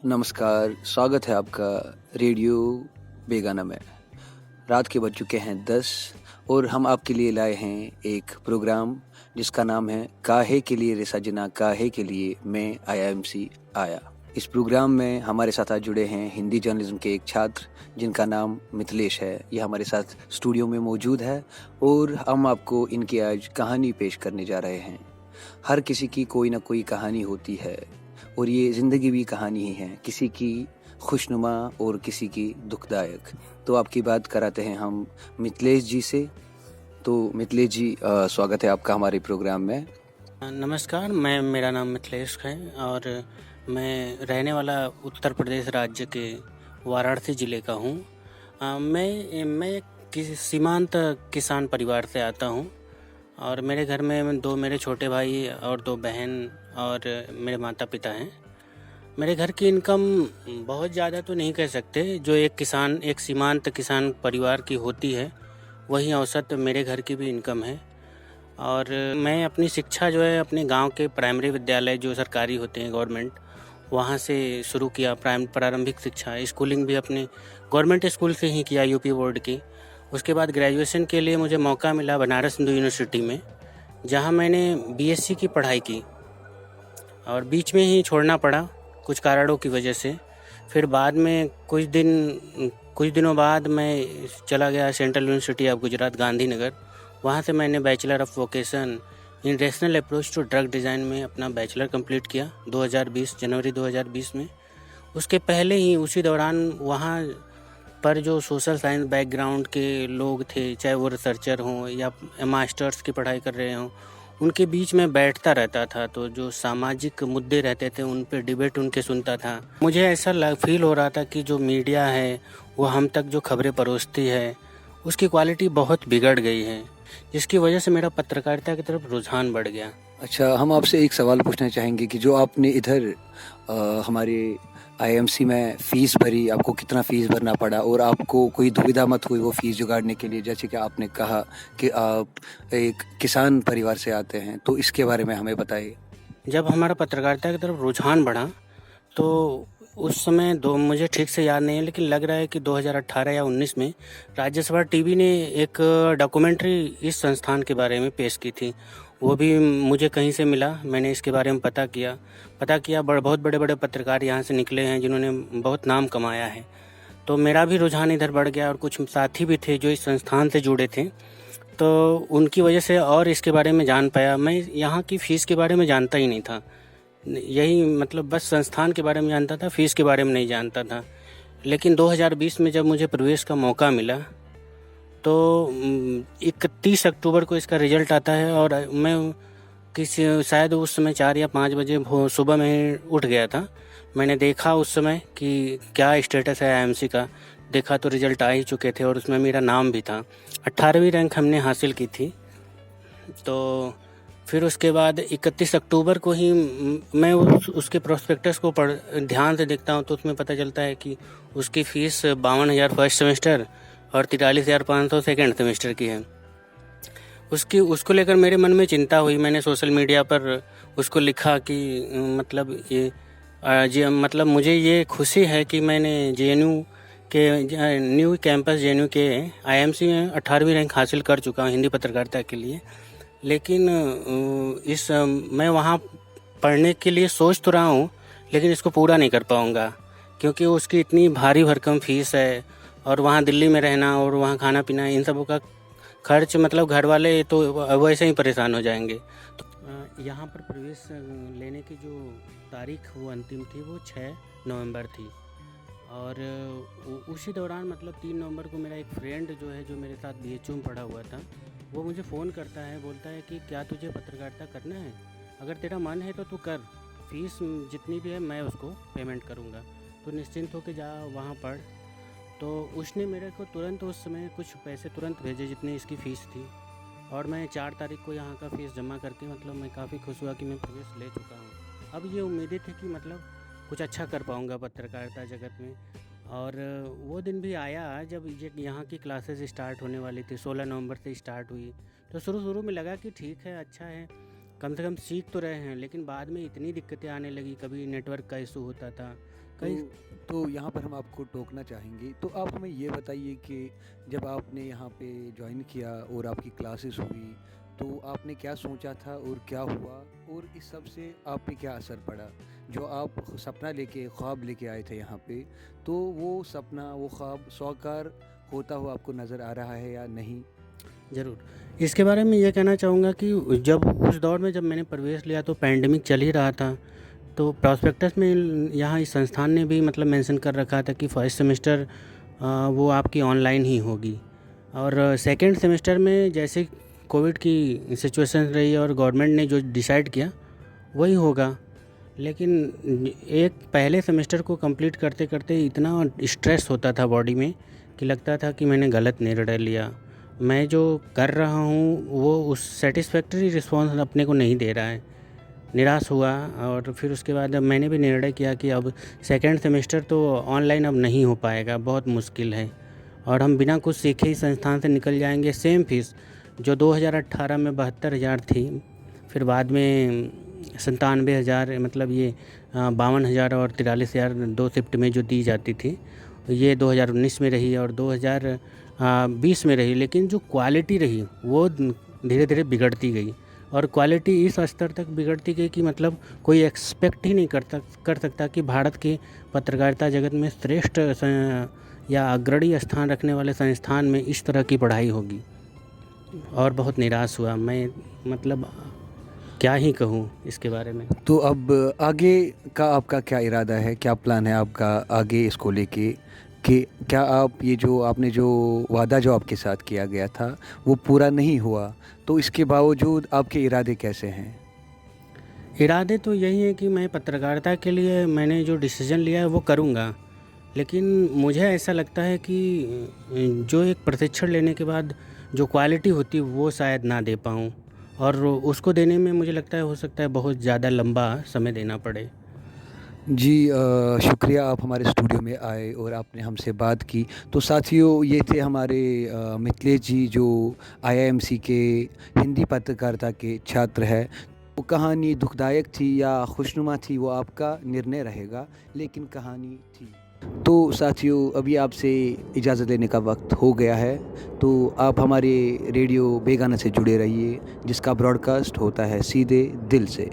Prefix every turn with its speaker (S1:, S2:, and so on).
S1: नमस्कार, स्वागत है आपका रेडियो बेगाना में। रात के बज चुके हैं 10 और हम आपके लिए लाए हैं एक प्रोग्राम जिसका नाम है काहे के लिए रे सजना काहे के लिए मैं आईएमसी आया। इस प्रोग्राम में हमारे साथ आज जुड़े हैं हिंदी जर्नलिज्म के एक छात्र जिनका नाम मिथिलेश है। यह हमारे साथ स्टूडियो में मौजूद है और हम आपको इनकी आज कहानी पेश करने जा रहे हैं। हर किसी की कोई ना कोई कहानी होती है और ये ज़िंदगी भी कहानी ही है, किसी की खुशनुमा और किसी की दुखदायक। तो आपकी बात कराते हैं हम मिथिलेश जी से। तो मिथिलेश जी, स्वागत है आपका हमारे प्रोग्राम में।
S2: नमस्कार, मेरा नाम मिथिलेश है और मैं रहने वाला उत्तर प्रदेश राज्य के वाराणसी ज़िले का हूँ। मैं किसी सीमांत किसान परिवार से आता हूँ और मेरे घर में 2 मेरे छोटे भाई और 2 बहन और मेरे माता पिता हैं। मेरे घर की इनकम बहुत ज़्यादा तो नहीं कह सकते, जो एक सीमांत किसान परिवार की होती है वही औसत मेरे घर की भी इनकम है। और मैं अपनी शिक्षा जो है अपने गांव के प्राइमरी विद्यालय जो सरकारी होते हैं गवर्नमेंट, वहां से शुरू किया। प्रारंभिक शिक्षा स्कूलिंग भी अपने गवर्नमेंट स्कूल से ही किया, यूपी बोर्ड की। उसके बाद ग्रेजुएशन के लिए मुझे मौका मिला बनारस हिंदू यूनिवर्सिटी में, जहां मैंने बीएससी की पढ़ाई की और बीच में ही छोड़ना पड़ा कुछ कारणों की वजह से। फिर बाद में कुछ दिनों बाद मैं चला गया central university of Gujarat Gandhinagar. वहाँ से मैंने bachelor of vocation in rational approach to drug design में अपना बैचलर कंप्लीट किया जनवरी 2020 में। उसके पहले ही उसी दौरान वहाँ पर जो सोशल साइंस बैकग्राउंड के लोग थे, चाहे वो रिसर्चर हों या मास्टर्स की पढ़ाई कर रहे हों, उनके बीच में बैठता रहता था। तो जो सामाजिक मुद्दे रहते थे उन पे डिबेट उनके सुनता था। मुझे ऐसा फील हो रहा था कि जो मीडिया है वो हम तक जो खबरें परोसती है उसकी क्वालिटी बहुत बिगड़ गई है, जिसकी वजह से मेरा पत्रकारिता की तरफ रुझान बढ़ गया।
S1: अच्छा, हम आपसे एक सवाल पूछना चाहेंगे कि जो आपने इधर हमारे आईएमसी में फ़ीस भरी, आपको कितना फ़ीस भरना पड़ा और आपको कोई दुविधा मत हुई वो फ़ीस जुगाड़ने के लिए? जैसे कि आपने कहा कि आप एक किसान परिवार से आते हैं, तो इसके बारे में हमें बताइए।
S2: जब हमारा पत्रकारिता की तरफ रुझान बढ़ा तो उस समय मुझे ठीक से याद नहीं है, लेकिन लग रहा है कि 2018 या 19 में राज्यसभा टीवी ने एक डॉक्यूमेंट्री इस संस्थान के बारे में पेश की थी। वो भी मुझे कहीं से मिला, मैंने इसके बारे में पता किया। बहुत बड़े बड़े पत्रकार यहाँ से निकले हैं जिन्होंने बहुत नाम कमाया है। तो मेरा भी रुझान इधर बढ़ गया और कुछ साथी भी थे जो इस संस्थान से जुड़े थे, तो उनकी वजह से और इसके बारे में जान पाया। मैं यहाँ की फ़ीस के बारे में जानता ही नहीं था, यही मतलब बस संस्थान के बारे में जानता था, फ़ीस के बारे में नहीं जानता था। लेकिन 2020 में जब मुझे प्रवेश का मौका मिला तो 31 अक्टूबर को इसका रिज़ल्ट आता है और मैं शायद उस समय 4 या 5 बजे सुबह में ही उठ गया था। मैंने देखा उस समय कि क्या स्टेटस है आईएमसी का, देखा तो रिज़ल्ट आ ही चुके थे और उसमें मेरा नाम भी था। 18वीं रैंक हमने हासिल की थी। तो फिर उसके बाद 31 अक्टूबर को ही मैं उसके प्रोस्पेक्टस को ध्यान से देखता हूँ तो उसमें पता चलता है कि उसकी फ़ीस 52,000 फर्स्ट सेमेस्टर और 43,500 सेकेंड सेमेस्टर की है। उसको लेकर मेरे मन में चिंता हुई। मैंने सोशल मीडिया पर उसको लिखा कि मतलब मुझे ये खुशी है कि मैंने जेएनयू के न्यू कैंपस जेएनयू के आईएमसी में 18वीं रैंक हासिल कर चुका हूँ हिंदी पत्रकारिता के लिए। लेकिन मैं वहाँ पढ़ने के लिए सोच तो रहा हूँ, लेकिन इसको पूरा नहीं कर पाऊँगा क्योंकि उसकी इतनी भारी भरकम फ़ीस है और वहाँ दिल्ली में रहना और वहाँ खाना पीना इन सबों का खर्च, मतलब घर वाले तो वैसे ही परेशान हो जाएंगे। तो यहाँ पर प्रवेश लेने की जो तारीख वो अंतिम थी वो 6 नवंबर थी और उसी दौरान मतलब 3 नवंबर को मेरा एक फ्रेंड जो है, जो मेरे साथ बीएचयू में पढ़ा हुआ था, वो मुझे फ़ोन करता है, बोलता है कि क्या तुझे पत्रकारिता करना है? अगर तेरा मन है तो तू कर, फ़ीस जितनी भी है मैं उसको पेमेंट करूँगा, तो निश्चिंत होकर जा वहाँ पढ़। तो उसने मेरे को तुरंत उस समय कुछ पैसे तुरंत भेजे जितनी इसकी फ़ीस थी और मैं 4 तारीख को यहाँ का फ़ीस जमा करके मतलब मैं काफ़ी खुश हुआ कि मैं प्रवेश ले चुका हूँ। अब ये उम्मीदें थी कि मतलब कुछ अच्छा कर पाऊँगा पत्रकारिता जगत में। और वो दिन भी आया जब यहाँ की क्लासेस स्टार्ट होने वाली थी। 16 नवंबर से स्टार्ट हुई तो शुरू में लगा कि ठीक है, अच्छा है, कम से कम सीख तो रहे हैं, लेकिन बाद में इतनी दिक्कतें आने लगी, कभी नेटवर्क का इशू होता था, कई
S1: तो यहाँ पर हम आपको टोकना चाहेंगे। तो आप हमें ये बताइए कि जब आपने यहाँ पे जॉइन किया और आपकी क्लासेस हुई, तो आपने क्या सोचा था और क्या हुआ, और इस सब से आप पे क्या असर पड़ा? जो आप सपना लेके, ख्वाब लेके आए थे यहाँ पे, तो वो सपना, वो ख्वाब साकार होता हुआ आपको नज़र आ रहा है या नहीं?
S2: ज़रूर। इसके बारे में ये कहना चाहूँगा कि जब उस दौर में जब मैंने प्रवेश लिया तो पैंडेमिक चल ही रहा था। तो प्रॉस्पेक्टस में यहाँ इस संस्थान ने भी मतलब मेंशन कर रखा था कि फर्स्ट सेमेस्टर वो आपकी ऑनलाइन ही होगी, और सेकंड सेमेस्टर में जैसे कोविड की सिचुएशन रही और गवर्नमेंट ने जो डिसाइड किया वही होगा। लेकिन एक पहले सेमेस्टर को कंप्लीट करते करते इतना स्ट्रेस होता था बॉडी में कि लगता था कि मैंने गलत निर्णय लिया। मैं जो कर रहा हूँ वो उस सेटिस्फैक्टरी रिस्पॉन्स अपने को नहीं दे रहा है। निराश हुआ, और फिर उसके बाद मैंने भी निर्णय किया कि अब सेकेंड सेमेस्टर तो ऑनलाइन अब नहीं हो पाएगा, बहुत मुश्किल है, और हम बिना कुछ सीखे ही संस्थान से निकल जाएंगे। सेम फीस जो 2018 में 72,000 थी, फिर बाद में 97,000, मतलब ये 52,000 और 43,000 2 शिफ्ट में जो दी जाती थी, ये 2019 में रही और 2020 में रही। लेकिन जो क्वालिटी रही वो धीरे धीरे बिगड़ती गई, और क्वालिटी इस स्तर तक बिगड़ती गई कि मतलब कोई एक्सपेक्ट ही नहीं कर सकता कि भारत के पत्रकारिता जगत में श्रेष्ठ या अग्रणी स्थान रखने वाले संस्थान में इस तरह की पढ़ाई होगी, और बहुत निराश हुआ मैं। मतलब क्या ही कहूँ इसके बारे में।
S1: तो अब आगे का आपका क्या इरादा है, क्या प्लान है आपका आगे इसको लेके, कि क्या आप ये जो आपने जो वादा जो आपके साथ किया गया था वो पूरा नहीं हुआ, तो इसके बावजूद आपके इरादे कैसे हैं?
S2: इरादे तो यही है कि मैं पत्रकारिता के लिए मैंने जो डिसीज़न लिया है वो करूँगा, लेकिन मुझे ऐसा लगता है कि जो एक प्रशिक्षण लेने के बाद जो क्वालिटी होती है वो शायद ना दे पाऊँ, और उसको देने में मुझे लगता है हो सकता है बहुत ज़्यादा लंबा समय देना पड़े।
S1: जी, शुक्रिया आप हमारे स्टूडियो में आए और आपने हमसे बात की। तो साथियों, ये थे हमारे मिथिलेश जी, जो आईआईएमसी के हिंदी पत्रकारिता के छात्र हैं। वो कहानी दुखदायक थी या खुशनुमा थी वो आपका निर्णय रहेगा, लेकिन कहानी थी। तो साथियों, अभी आपसे इजाज़त लेने का वक्त हो गया है। तो आप हमारे रेडियो बेगाना से जुड़े रहिए, जिसका ब्रॉडकास्ट होता है सीधे दिल से।